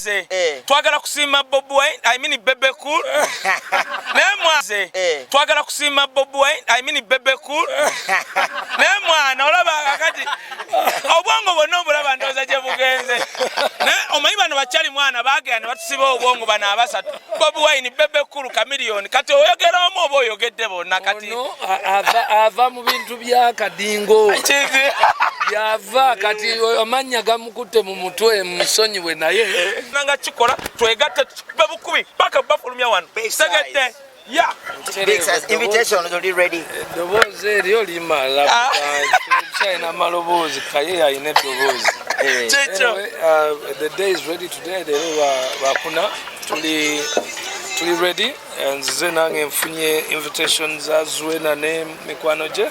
Nemwaze twagala kusima Bobi Wine I mean Bebe cool Nemwaze twagala kusima Bobi Wine I mean Bebe cool Nemwana olaba akati obwongo bwonna obulaba ndoza gye bugenze ne omanyi bano bakyali mwana bagenda batusiba obwongo bana abasatu Bobi Wine Bebe cool Chameleon kati oyogera omu oba oyogedde bonna kati ava mu bintu bya kadingo yava kati amanya gamukutte mu mutwe musonyiwe naye nanga kikola twegatte babukubi paka bafulumya wano segedde yeah big size invitation is already ready doboze lyo limala China malobozi kaye ayine dobozi checho the day is ready today they bakuna tuli ready and zenange mfunye invitations azwe na name mikwano je.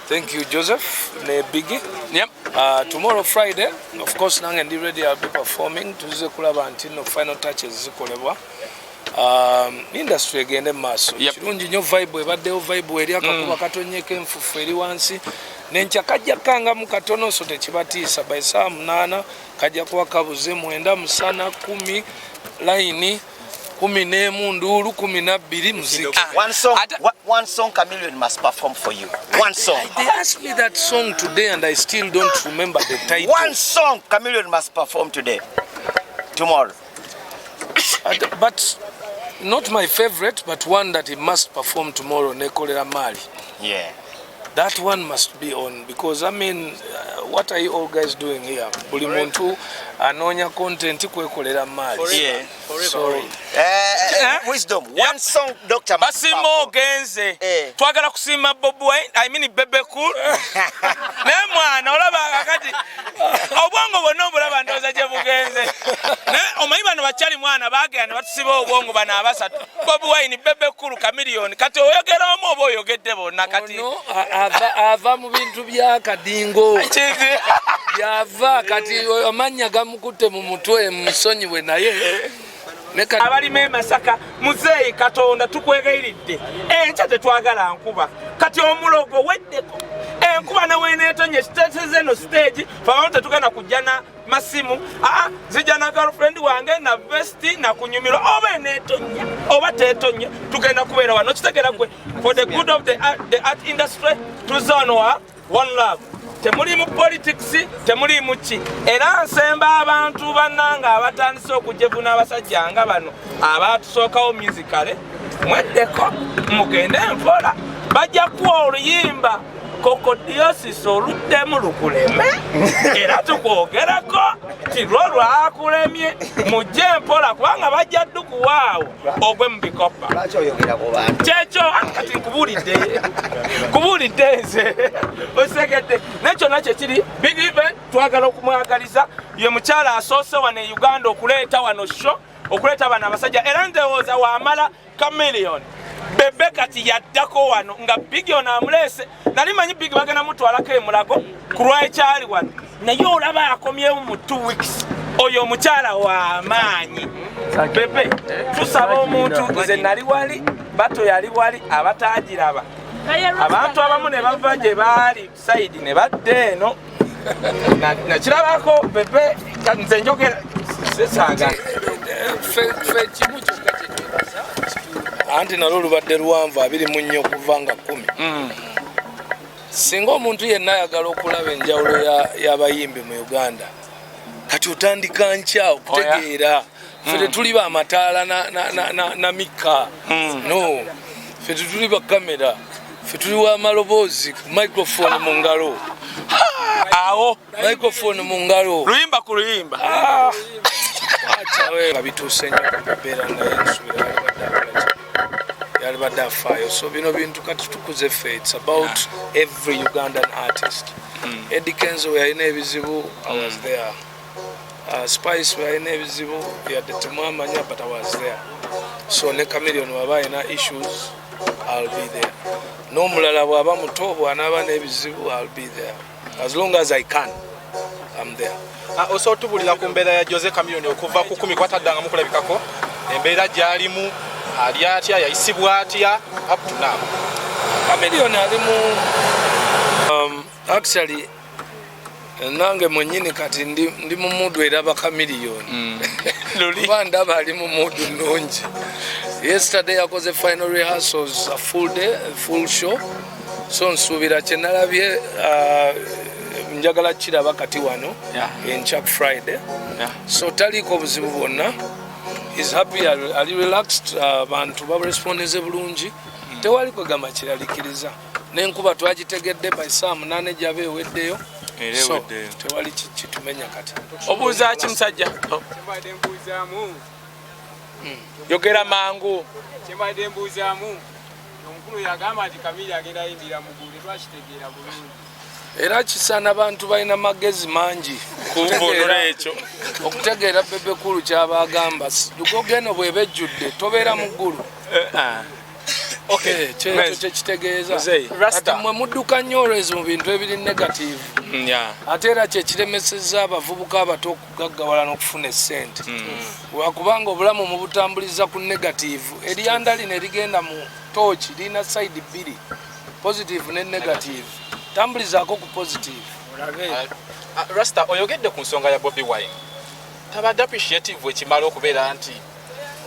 Thank you, Joseph. Ne Biggie. Yep. Tomorrow, Friday, of course, Nang and ready. I'll be performing. Tuesday, Kulaba until final touches. Industry again, the mass. Yep. Chirunji vibe, but the vibe area kakuba katonye kemfu feri wansi. Nencha kaja kanga mukatono sote chibati sabai saa mnana kaja kwa kabuze muenda msana 10 laini. Nduru 12 muziki. One song Chameleon must perform for you. One song. They asked me that song today and I still don't remember the title. One song Chameleon must perform today. Tomorrow. But not my favorite, but one that he must perform tomorrow, Nekolera Mali. Yeah. That one must be on because I mean, what are you all guys doing here? Buli muntu anonya content kwekolera mali. Yeah. So, wisdom. One song, Dr. Basimo genze. Twagala kusima Bobi Wine I mean Bebe cool. Nemwana olaba akati obwongo bwonna obulaba ndoza gye bugenze. Ne omanyi bano bakyali mwana bagenda batusiba obwongo bana abasatu Bobi Wine Bebe cool Chameleon kati oyogera omu oba oyogedde bonna kati ava mu bintu bya kadingo yava kati amanya gamukutte mu mutwe musonyiwe naye abali Masaka muzeeyi Katonda tukwegayiridde enkya tetwagala nkuba kati omulogo weddeko enkuba naweneetonye stage no stage faawo tetugenda kujjana masimu zijja na girlfriend wange na vesti na kunyumiro oba eneetonya oba teetonya tugenda kubeera wano kitegera gwe for the good of the art industry tuzonwa one love temuli mu politics temuli muki era nsemba abantu bannanga abatandise okujevuna abasajja nga bano abatusookawo musicale mweddeko mugende mpola bajja kuwa oluyimba kokodiosis oluddemu lukuleme era tukwogerako kirwo lwakulemye mujje mpola kubanga bajja ddukuwaawo ogwe mu bikopa kyekyo kati nkubulidde nze osegedde nekyo nakyo kiri big event twagala okumwagaliza ye mukyala asoose wano e Uganda okuleeta wano show okuleeta bano abasajja era ndowooza wamala Chameleon Bebe kati yaddako wano nga Big ono amulese nali manyi Big bagenda mutwalako emulago ku lwakyali wano naye olaba akomyewo mu 2 weeks oyo omukyala wa maanyi Bebe tusaba omuntu nze nali wali bato yali wali abatagiraba abantu abamu ne bava gye baali side ne badde eno nakirabako Bebe nze njogera sesaaga anti nalo lubadde luwanvu 24 okuvanga 10 singa omuntu yenna ayagala okulaba enjawulo y'abayimbi mu Uganda kati otandika nkya okutegeera ffe tetuli bamataala na mika no ffe tetuli bakamera ffe tuli w'amaloboozi ku microphone mu ngalo awo microphone mu ngalo luyimba ku luyimba bituuse nnyo kubeera naye nsuubira yalibadde afaayo so bino bintu kati tukuze ffe it's about every Ugandan artist Eddie Kenzo yalina ebizibu I was there Spice yalina ebizibu yadde temwamanya but I was there so ne Chameleon waba alina issues I'll be there n'omulala bw'aba muto bw'anaaba n'ebizibu I'll be there as long as I can I'm there. Osotubulira ku mbeera ya Jose Chameleon okuva ku 10 kwataddanga mu kulabikako embeera gy'alimu ali atya yayisibwa atya up to now. Chameleon alimu actually nange mwennyini kati ndi mu mudu era ba Chameleon Banda bali mu mood nungi. Yesterday I was a final rehearsals, a full day, a full show. So nsubira kyenalabye njagala kiraba kati wano in Chuck Friday. So taliko buzibu bwonna. He's happy, ali relaxed, bantu barespondize bulungi. Tewali kwegamba kiralikiriza. N'enkuba twagitegedde by Sam 8 jabe eweddeyo. So tewali kitumenya kati. Obuuza ki musajja? Kyembadde mbuuzaamu. Yogera mangu. Kyembadde mbuuzaamu. Omukulu yagamba nti Chameleon agenda ayimbira mu ggulu twakitegeera bulungi. Era kisaana bantu balina magezi mangi kumbulula ekyo okutegeera Bebe kulu kyabagamba gogeno bwebejjudde tobeera mu ggulu. Okay, kyekyo kitegeeza Rasta mwe mudduka nnyo olwezi mu bintu ebiri negative. Ate era kyekiremesezza abavubuka abato okugaggawala n'okufuna essente. Wakubanga obulamu mu butambuliza ku negative eryanda lino erigenda mu tochi lina side bbiri, positive ne negative. Tambulizaako ku positive. Rasta oyogedde ku nsonga ya Bobi Wine. Tabadde appreciative ekimala okubeera nti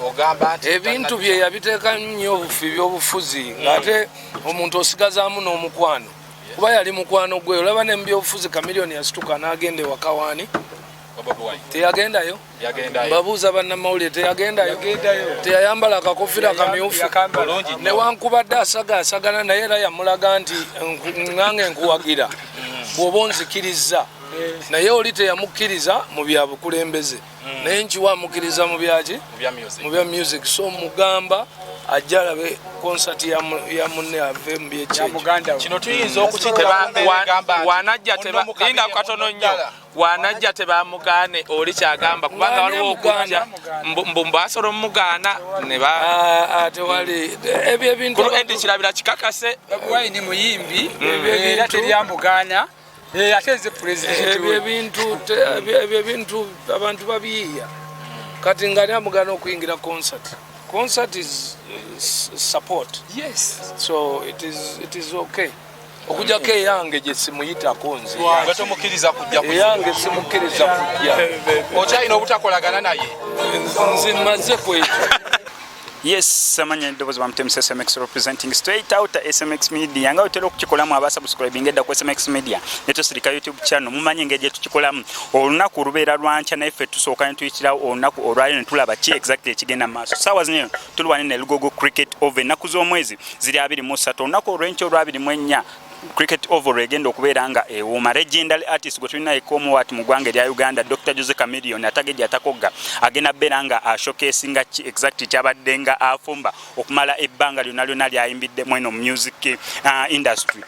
ogamba nti ebintu bye yabiteeka nnyo by'obufuzi ng'ate omuntu osigazaamu n'omukwano. Kuba yali mukwano gwe olaba ne mu by'obufuzi Chameleon yasituka n'agenda ewaka waani. Teyagendayo? Babuuza bannamawulire teyagendayo? Teyayambala akakofira kamyufu. Newankubadde asagana naye era yamulaga nti ngange nkuwagira bw'oba onzikiriza. Naye oli teyamukkiriza mu bya bukulembeze. Naye nkiwa amukkiriza mu byaki? Mu bya music. So mugamba ajja alabe concert ya munne ave mu byekyejo. Kino tuyinza okukiteba wanajja linda katono nnyo. Wanajja tebamugane oli kyagamba kubanga waliwo okujja mbasolo mugaana ne ba tewali ebyo ebintu endi kirabira kikakase. Wine muyimbi era teryamugana ateze president. Ebyo ebintu abantu babiyiya kati ngani amugana okuyingira concert. Concert is support. Yes. So it is okay. Okujjako eyange gye simuyitako nze. Tomukiriza kujja ku eyange simukkiriza kujja. Okyalina obutakolagana naye. Nze mmaze kwekyo. Yes, samanya eddoboozi bamutemu SMX representing straight out SMX Media. Nga otera okukikolamu abasubscribing edda ku SMX Media ne tusirika YouTube channel mumanye engeri gye tukikolamu. Olunaku lubeera lwanca naye ffe tusooka ne tuyitirawo olunaku olwaliro ne tulaba ki exactly ekigenda mu maaso. Ssaawa zino tuli wano ne Lugogo Cricket Over ennaku z'omwezi ziri 23. Olunaku olw'enkya olw'24 Cricket Over egenda okubeera nga ewuuma. Legendary artist gwe tulina ekoomuwaati mu ggwanga erya Uganda Dr. Jose Chameleon atagejja atakogga agenda beera nga showcasinga ki exactly kyabadde nga afumba okumala ebbanga lyonna lyayimbidde mweno music industry.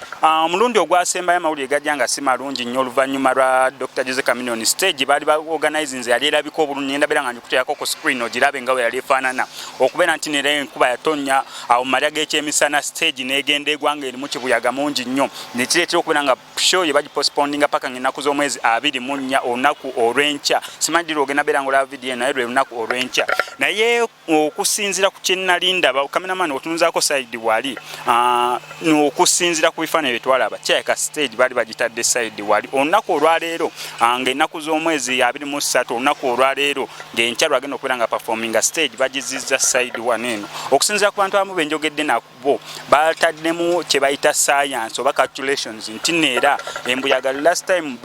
Mulundi ogwasembayo amawulire gajja nga si malungi nnyo oluvannyuma lwa Dr. Jose Chameleon stage baali ba organizinze yali erabika obulungi ngenda beera nga ndikuteerako ku screen ogirabe nga we yali efaanana okubeera nti nera enkuba yatonnya awo malya g'ekyemisana stage n'egenda egwanga erimu kibuyaga mungi nnyo nekireetera okubeera nga show ye bagipostponinga paka ng'ennaku z'omwezi 24 olunaku olw'enkya. Simanyi ogenda beera nga olaba vidiyo naye lwe lunaku olw'enkya naye okusinziira ku kyenalindaba kameramani otunzaako side wali okusinziira ku bifaananyi bye twalaba kyayika stage baali bagitadde side wali olunaku olwaleero ng'ennaku z'omwezi 23 olunaku olwaleero ng'enkya lwagenda okubeera nga performinga stage bagizizza side one eno. Okusinziira ku bantu abamu benjogedde nabo bataddemu kye bayita science oba calculations nti neera embuyaga last time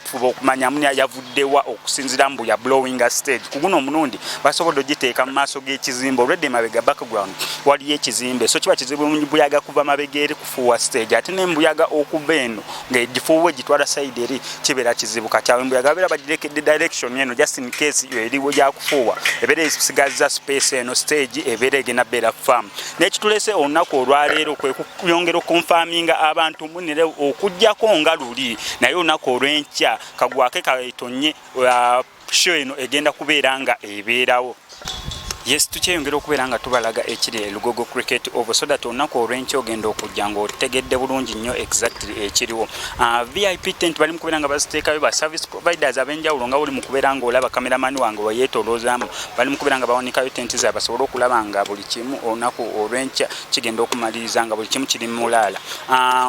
fuba okumanya muni yavuddewa okusinzira mbu ya blowing stage kuguno omunundi basobodde ogiteeka mu maaso g'ekizimbe olwedde mabega background waliyo ekizimbe so kiba kizibu mbuyaga kuva mabega eri kufuuwa stage ate n'embuyaga okuva eno ng'egifuuwe gitwala side eri kibeera kizibu kati awo embuyaga babeera bagirekedde direction eno just in case eriwo gyakufuuwa ebeera esigazza space eno stage ebeera egenda beera farm n'ekitulese olunaku olwaleero kwe kuyongera okonfaminga abantu munire okujjako nga luli naye olunaku olw'enkya kagwake kayitonye show eno egenda kubeera nga ebeerawo. Yes, tukyeyongera okubeera nga tubalaga ekiri Lugogo Cricket Oval so that olunaku olw'enkya ogenda okujja ng'otegedde bulungi nnyo exactly ekiriwo. VIP tent bali mu kubeera nga baziteekayo ba service providers ab'enjawulo nga buli mu kubeera ng'olaba kameramani wange weyeetooloozaamu bali mu kubeera nga bawanikayo tenti zaabwe basobole okulaba nga buli kimu olunaku olw'enkya kigenda okumaliriza nga buli kimu kiri mulaala.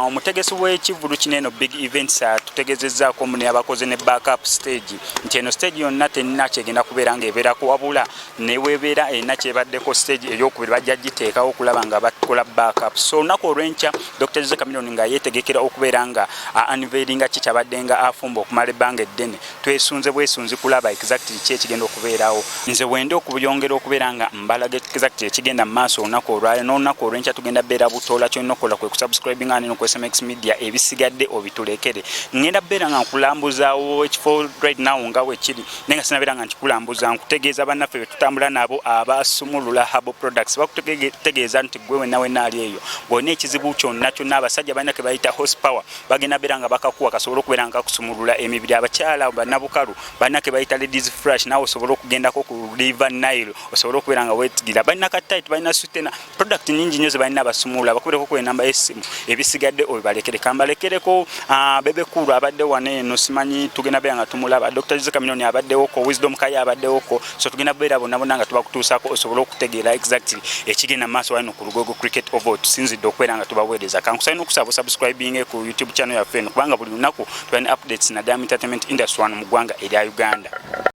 Omutegesi w'ekivulu kino eno big events tutegezezzaako mu ne abakoze ne backup stage nti eno stage yonna tenina kyegenda kubeera ng'ebeerako wabula neweebeera ena kyebaddeko stage ey'okubiri bajja giteekawo okulaba nga bakola backup. So olunaku olw'enkya Dr. Chameleon nga yeetegekera okubeera nga unveilinga ki kyabadde nga afumba okumala ebbanga eddene twesunze bwesunzi kulaba exactly ki ekigenda okubeerawo. Nze wende okuyongera okubeera nga mbalaga exactly ekigenda mu maaso olunaku olwaleero n'olunaku olw'enkya tugenda beera butoola kyolina okukola kwe kusubscribing ano ku SMX Media ebisigadde obitulekere. Ngenda beera nga nkulambuzaawo ekifo right now nga wekiri naye nga sinabeera nga nkikulambuza nkutegeeza bannaffe be tutambula nabo abasumulula Herbal Products bakutegeeza nti gwe wenna ali eyo ng'olina ekizibu kyonna kyonna abasajja balina ke bayita horsepower bagenda beera nga bakakuwa kasobole okubeera nga kakusumulula emibiri. Abakyala bannabukalu balina ke bayita ladies flash naawe osobole okugendako ku River Nile osobole okubeera nga weetigira. Balina katight balina sutena product nyingi nnyo ze balina abasumulula bakubereko ku enamba y'essimu ebisigadde obibalekere kambalekereko. Bebe kulu abadde wane eno simanyi tugenda beera nga tumulaba. Dr. Chameleon abaddewo ko Wisdom Kaya abaddewo ko so tugenda beera bonna nga tubakutuusaako osobole okutegeera exactly ekigenda maaso wano ku Lugogo Cricket Oval tusinzidde okubeera nga tubaweereza. Kankusaba n'okusaba subscribing ku YouTube channel yaffe eno kubanga buli lunaku tulina updates na Entertainment Industry wano mu ggwanga erya Uganda.